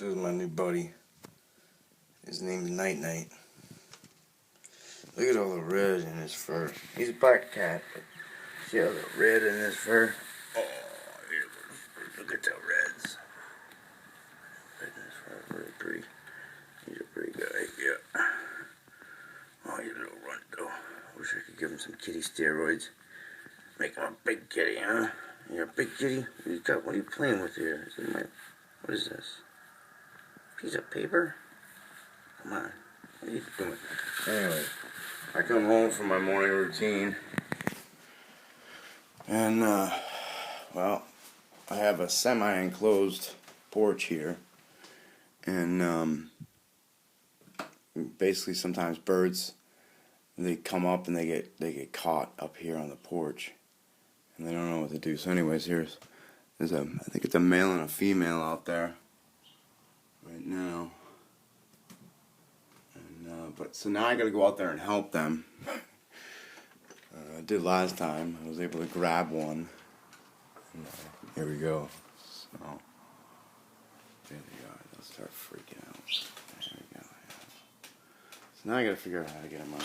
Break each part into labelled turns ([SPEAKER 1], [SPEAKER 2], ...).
[SPEAKER 1] is my new buddy. His name's Night Night. Look at all the red in his fur. He's a black cat, but see all the red in his fur? Oh, look at the reds. Red in his fur, really pretty. He's a pretty guy, yeah. Oh, he's a little runt though. Wish I could give him some kitty steroids. Make him a big kitty, huh? You're a big kitty? What are you playing with here? What is this? Piece of paper? Come on. What are you doing? Anyway, I come home from my morning routine. And, well, I have a semi-enclosed porch here. And, basically sometimes birds, they come up and they get caught up here on the porch. And they don't know what to do. So anyways, I think it's a male and a female out there right now. And so now I gotta go out there and help them. I did last time. I was able to grab one. And, here we go. So there they are. They'll start freaking out. There we go. Yeah. So now I gotta figure out how to get them on.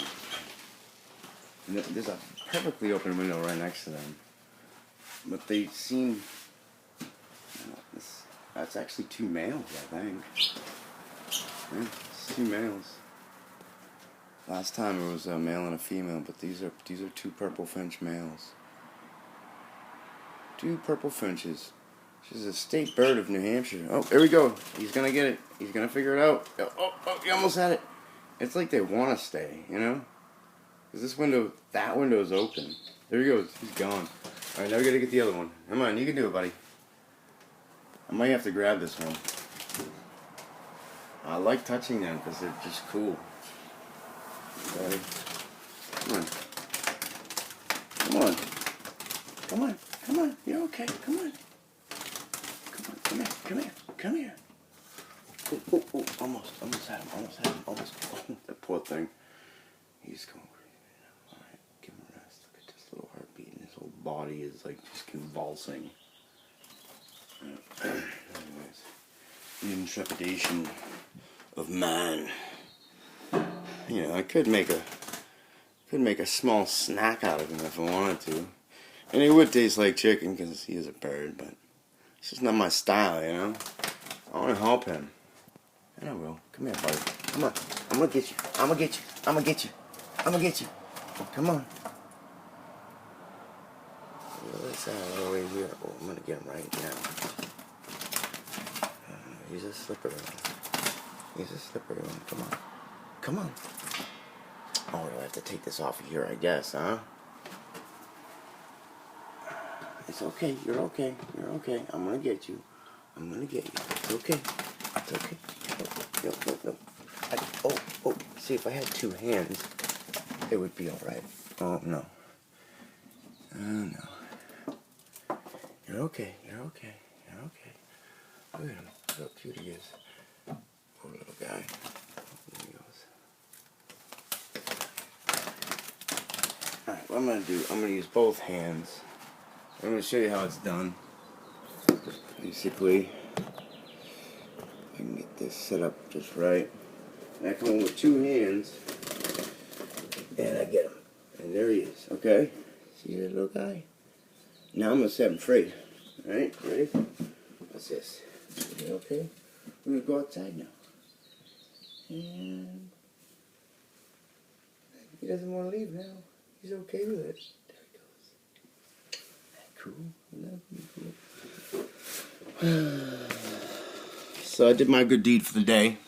[SPEAKER 1] And there's a perfectly open window right next to them. But they seem... that's actually two males, I think. Yeah, it's two males. Last time it was a male and a female, but these are two purple finch males. Two purple finches. She's a state bird of New Hampshire. Oh, here we go. He's gonna get it. He's gonna figure it out. Oh, he almost had it. It's like they want to stay, you know? Because that window is open. There he goes. He's gone. Alright, now we gotta get the other one. Come on, you can do it, buddy. I might have to grab this one. I like touching them because they're just cool. Buddy. Come on. Come on. Come on. Come on. You're okay. Come on. Come on. Come here. Come here. Come here. Oh. Almost had him. Almost. Oh, that poor thing. He's going crazy now. Alright, give him a rest. Look at this little heartbeat, and his whole body is like just convulsing. Anyways, the intrepidation of man. You know, I could make a small snack out of him if I wanted to, and it would taste like chicken because he is a bird. But it's just not my style, you know. I want to help him, and I will. Come here, buddy. Come on. I'm gonna get you. I'm gonna get you. I'm gonna get you. I'm gonna get you. Come on. Let's over here. Oh, I'm gonna get him right now. He's a slippery one. He's a slippery one. Come on. Come on. Oh, do I have to take this off of here, I guess, huh? It's okay. You're okay. You're okay. I'm gonna get you. I'm gonna get you. It's okay. It's okay. No. Oh. See, if I had two hands, it would be alright. Oh, no. No. You're okay. You're okay. You're okay. Look at him. Look how cute he is. Poor little guy. There he goes. Alright, what I'm going to do, I'm going to use both hands. I'm going to show you how it's done. Basically, I can get this set up just right. And I come in with two hands, and I get him. And there he is, okay? See that little guy? Now I'm going to set him free. Alright, ready? What's this? Okay, we're going to go outside now. And he doesn't want to leave now. He's okay with it. There he goes. Isn't that cool? So I did my good deed for the day.